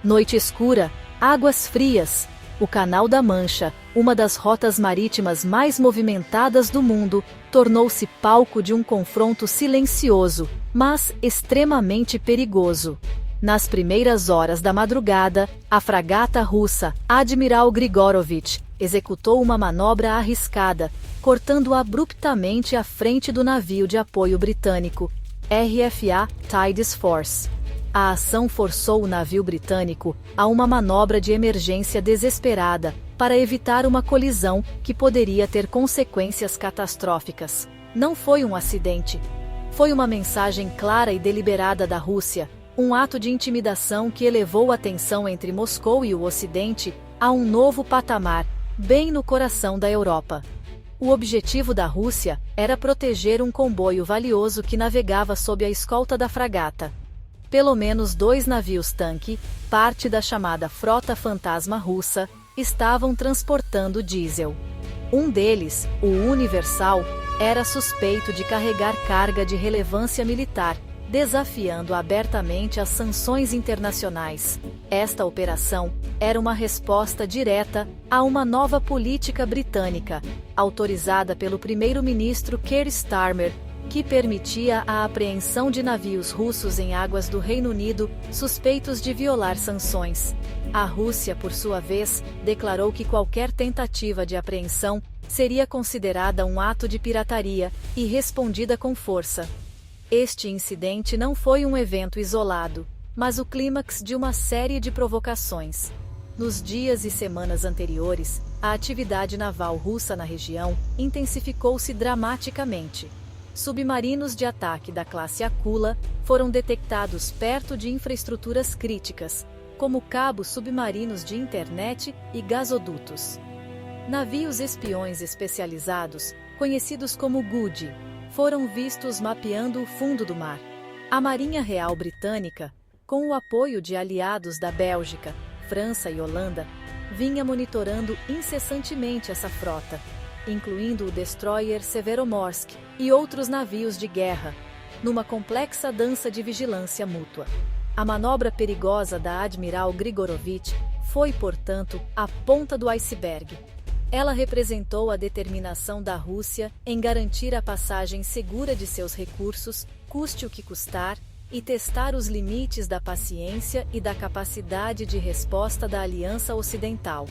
Noite escura, águas frias. O Canal da Mancha, uma das rotas marítimas mais movimentadas do mundo, tornou-se palco de um confronto silencioso, mas extremamente perigoso. Nas primeiras horas da madrugada, a fragata russa Admiral Grigorovich executou uma manobra arriscada, cortando abruptamente a frente do navio de apoio britânico, RFA Tides Force. A ação forçou o navio britânico a uma manobra de emergência desesperada para evitar uma colisão que poderia ter consequências catastróficas. Não foi um acidente. Foi uma mensagem clara e deliberada da Rússia, um ato de intimidação que elevou a tensão entre Moscou e o Ocidente a um novo patamar, bem no coração da Europa. O objetivo da Rússia era proteger um comboio valioso que navegava sob a escolta da fragata. Pelo menos 2 navios-tanque, parte da chamada Frota Fantasma Russa, estavam transportando diesel. Um deles, o Universal, era suspeito de carregar carga de relevância militar, desafiando abertamente as sanções internacionais. Esta operação era uma resposta direta a uma nova política britânica, autorizada pelo primeiro-ministro Keir Starmer, que permitia a apreensão de navios russos em águas do Reino Unido suspeitos de violar sanções. A Rússia, por sua vez, declarou que qualquer tentativa de apreensão seria considerada um ato de pirataria e respondida com força. Este incidente não foi um evento isolado, mas o clímax de uma série de provocações. Nos dias e semanas anteriores, a atividade naval russa na região intensificou-se dramaticamente. Submarinos de ataque da classe Akula foram detectados perto de infraestruturas críticas, como cabos submarinos de internet e gasodutos. Navios espiões especializados, conhecidos como GUD, foram vistos mapeando o fundo do mar. A Marinha Real Britânica, com o apoio de aliados da Bélgica, França e Holanda, vinha monitorando incessantemente essa frota, incluindo o destroyer Severomorsk e outros navios de guerra, numa complexa dança de vigilância mútua. A manobra perigosa da Admiral Grigorovich foi, portanto, a ponta do iceberg. Ela representou a determinação da Rússia em garantir a passagem segura de seus recursos, custe o que custar, e testar os limites da paciência e da capacidade de resposta da Aliança Ocidental.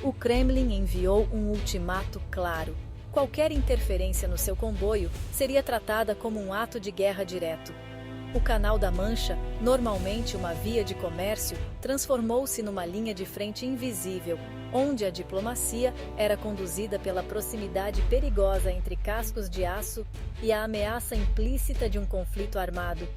O Kremlin enviou um ultimato claro. Qualquer interferência no seu comboio seria tratada como um ato de guerra direto. O Canal da Mancha, normalmente uma via de comércio, transformou-se numa linha de frente invisível, onde a diplomacia era conduzida pela proximidade perigosa entre cascos de aço e a ameaça implícita de um conflito armado.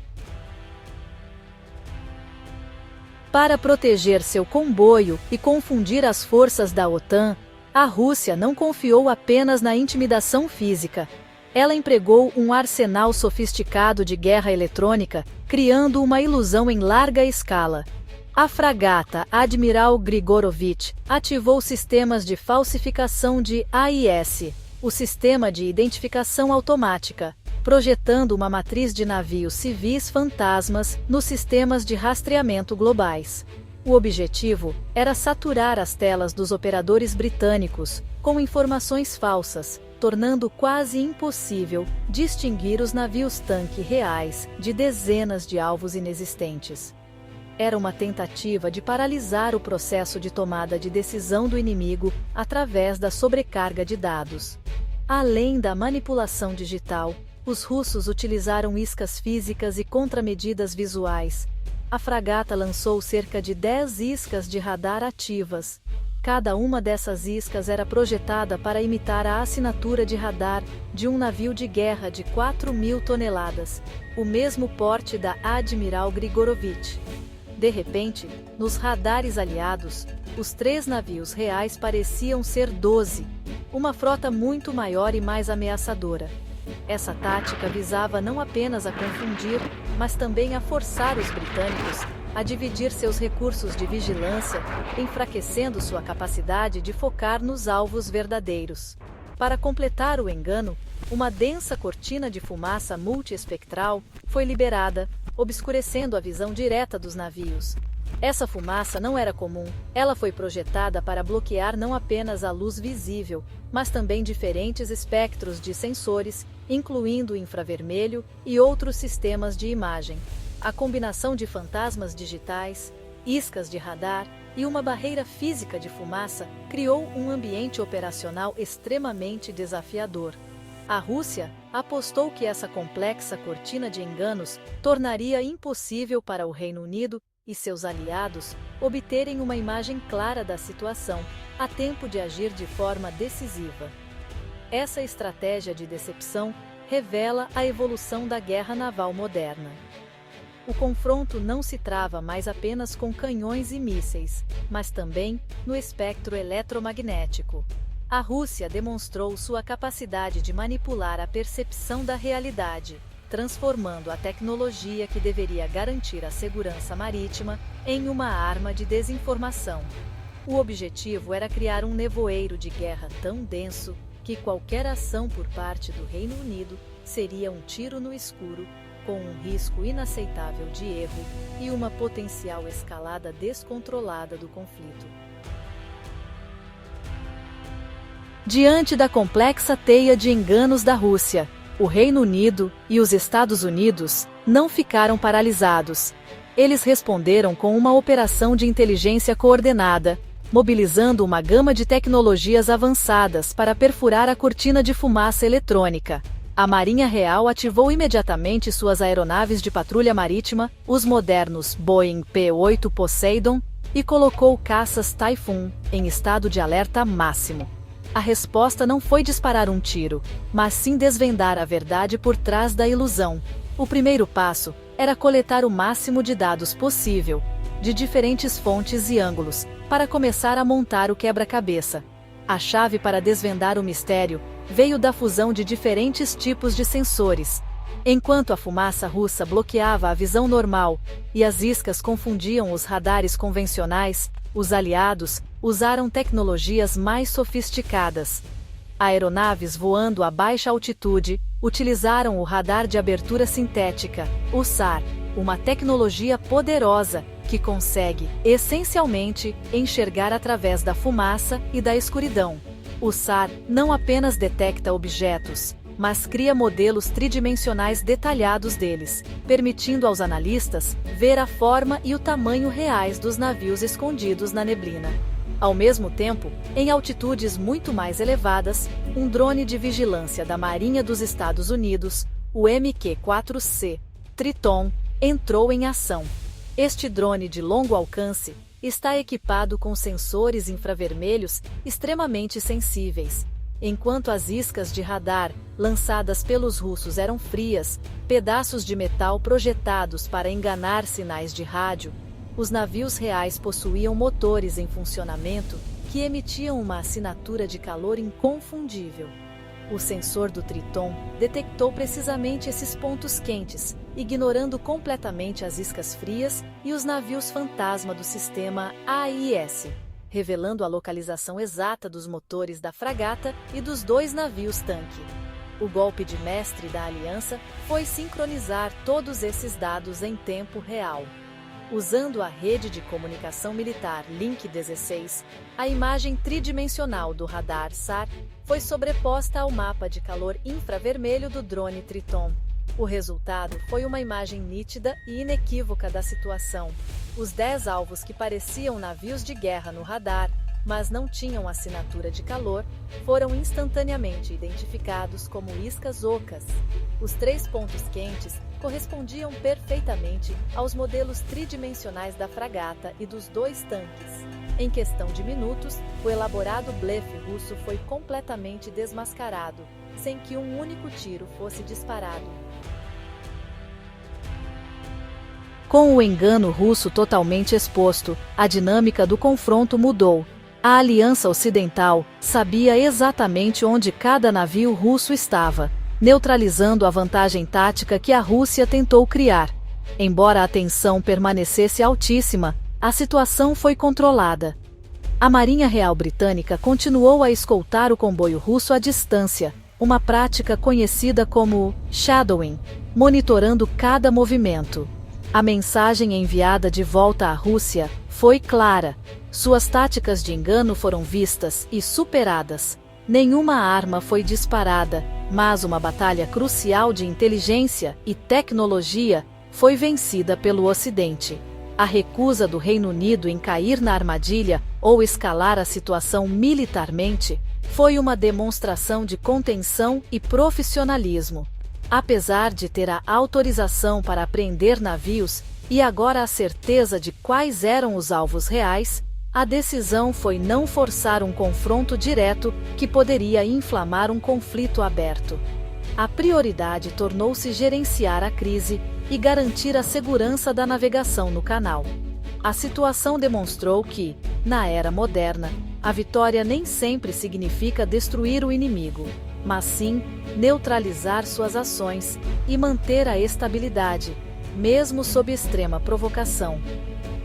Para proteger seu comboio e confundir as forças da OTAN, a Rússia não confiou apenas na intimidação física. Ela empregou um arsenal sofisticado de guerra eletrônica, criando uma ilusão em larga escala. A fragata Admiral Grigorovich ativou sistemas de falsificação de AIS, o sistema de identificação automática, projetando uma matriz de navios civis fantasmas nos sistemas de rastreamento globais. O objetivo era saturar as telas dos operadores britânicos com informações falsas, tornando quase impossível distinguir os navios-tanque reais de dezenas de alvos inexistentes. Era uma tentativa de paralisar o processo de tomada de decisão do inimigo através da sobrecarga de dados. Além da manipulação digital, os russos utilizaram iscas físicas e contramedidas visuais. A fragata lançou cerca de 10 iscas de radar ativas. Cada uma dessas iscas era projetada para imitar a assinatura de radar de um navio de guerra de 4.000 toneladas, o mesmo porte da Admiral Grigorovich. De repente, nos radares aliados, os 3 navios reais pareciam ser 12, uma frota muito maior e mais ameaçadora. Essa tática visava não apenas a confundir, mas também a forçar os britânicos a dividir seus recursos de vigilância, enfraquecendo sua capacidade de focar nos alvos verdadeiros. Para completar o engano, uma densa cortina de fumaça multiespectral foi liberada, obscurecendo a visão direta dos navios. Essa fumaça não era comum, ela foi projetada para bloquear não apenas a luz visível, mas também diferentes espectros de sensores, incluindo infravermelho e outros sistemas de imagem. A combinação de fantasmas digitais, iscas de radar e uma barreira física de fumaça criou um ambiente operacional extremamente desafiador. A Rússia apostou que essa complexa cortina de enganos tornaria impossível para o Reino Unido e seus aliados obterem uma imagem clara da situação, a tempo de agir de forma decisiva. Essa estratégia de decepção revela a evolução da guerra naval moderna. O confronto não se trava mais apenas com canhões e mísseis, mas também no espectro eletromagnético. A Rússia demonstrou sua capacidade de manipular a percepção da realidade, transformando a tecnologia que deveria garantir a segurança marítima em uma arma de desinformação. O objetivo era criar um nevoeiro de guerra tão denso que qualquer ação por parte do Reino Unido seria um tiro no escuro, com um risco inaceitável de erro e uma potencial escalada descontrolada do conflito. Diante da complexa teia de enganos da Rússia, o Reino Unido e os Estados Unidos não ficaram paralisados. Eles responderam com uma operação de inteligência coordenada, mobilizando uma gama de tecnologias avançadas para perfurar a cortina de fumaça eletrônica. A Marinha Real ativou imediatamente suas aeronaves de patrulha marítima, os modernos Boeing P-8 Poseidon, e colocou caças Typhoon em estado de alerta máximo. A resposta não foi disparar um tiro, mas sim desvendar a verdade por trás da ilusão. O primeiro passo era coletar o máximo de dados possível, de diferentes fontes e ângulos, para começar a montar o quebra-cabeça. A chave para desvendar o mistério veio da fusão de diferentes tipos de sensores. Enquanto a fumaça russa bloqueava a visão normal e as iscas confundiam os radares convencionais, os aliados usaram tecnologias mais sofisticadas. Aeronaves voando a baixa altitude utilizaram o radar de abertura sintética, o SAR, uma tecnologia poderosa que consegue, essencialmente, enxergar através da fumaça e da escuridão. O SAR não apenas detecta objetos, mas cria modelos tridimensionais detalhados deles, permitindo aos analistas ver a forma e o tamanho reais dos navios escondidos na neblina. Ao mesmo tempo, em altitudes muito mais elevadas, um drone de vigilância da Marinha dos Estados Unidos, o MQ-4C Triton, entrou em ação. Este drone de longo alcance está equipado com sensores infravermelhos extremamente sensíveis. Enquanto as iscas de radar lançadas pelos russos eram frias, pedaços de metal projetados para enganar sinais de rádio, os navios reais possuíam motores em funcionamento que emitiam uma assinatura de calor inconfundível. O sensor do Triton detectou precisamente esses pontos quentes, ignorando completamente as iscas frias e os navios fantasma do sistema AIS, revelando a localização exata dos motores da fragata e dos dois navios-tanque. O golpe de mestre da aliança foi sincronizar todos esses dados em tempo real. Usando a rede de comunicação militar Link 16, a imagem tridimensional do radar SAR foi sobreposta ao mapa de calor infravermelho do drone Triton. O resultado foi uma imagem nítida e inequívoca da situação. Os 10 alvos que pareciam navios de guerra no radar, mas não tinham assinatura de calor, foram instantaneamente identificados como iscas ocas. Os 3 pontos quentes correspondiam perfeitamente aos modelos tridimensionais da fragata e dos 2 tanques. Em questão de minutos, o elaborado blefe russo foi completamente desmascarado, sem que um único tiro fosse disparado. Com o engano russo totalmente exposto, a dinâmica do confronto mudou. A Aliança Ocidental sabia exatamente onde cada navio russo estava, neutralizando a vantagem tática que a Rússia tentou criar. Embora a tensão permanecesse altíssima, a situação foi controlada. A Marinha Real Britânica continuou a escoltar o comboio russo à distância, uma prática conhecida como shadowing, monitorando cada movimento. A mensagem enviada de volta à Rússia foi clara. Suas táticas de engano foram vistas e superadas. Nenhuma arma foi disparada, mas uma batalha crucial de inteligência e tecnologia foi vencida pelo Ocidente. A recusa do Reino Unido em cair na armadilha ou escalar a situação militarmente foi uma demonstração de contenção e profissionalismo. Apesar de ter a autorização para apreender navios e agora a certeza de quais eram os alvos reais, a decisão foi não forçar um confronto direto que poderia inflamar um conflito aberto. A prioridade tornou-se gerenciar a crise e garantir a segurança da navegação no canal. A situação demonstrou que, na era moderna, a vitória nem sempre significa destruir o inimigo, mas sim neutralizar suas ações e manter a estabilidade, mesmo sob extrema provocação.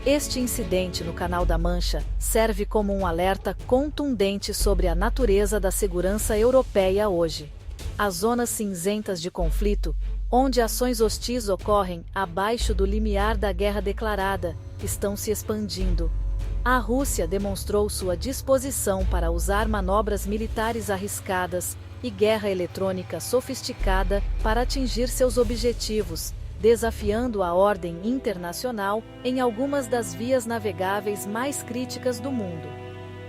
Este incidente no Canal da Mancha serve como um alerta contundente sobre a natureza da segurança europeia hoje. As zonas cinzentas de conflito, onde ações hostis ocorrem abaixo do limiar da guerra declarada, estão se expandindo. A Rússia demonstrou sua disposição para usar manobras militares arriscadas e guerra eletrônica sofisticada para atingir seus objetivos, desafiando a ordem internacional em algumas das vias navegáveis mais críticas do mundo.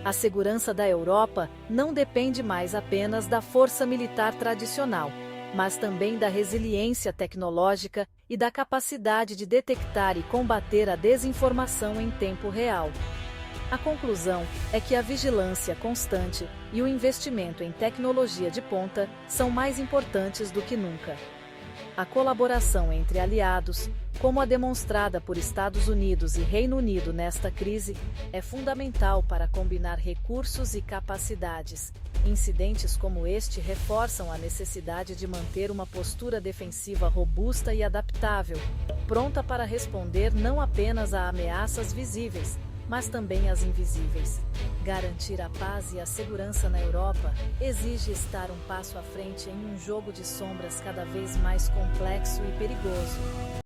A segurança da Europa não depende mais apenas da força militar tradicional, mas também da resiliência tecnológica e da capacidade de detectar e combater a desinformação em tempo real. A conclusão é que a vigilância constante e o investimento em tecnologia de ponta são mais importantes do que nunca. A colaboração entre aliados, como a demonstrada por Estados Unidos e Reino Unido nesta crise, é fundamental para combinar recursos e capacidades. Incidentes como este reforçam a necessidade de manter uma postura defensiva robusta e adaptável, pronta para responder não apenas a ameaças visíveis, mas também às invisíveis. Garantir a paz e a segurança na Europa exige estar um passo à frente em um jogo de sombras cada vez mais complexo e perigoso.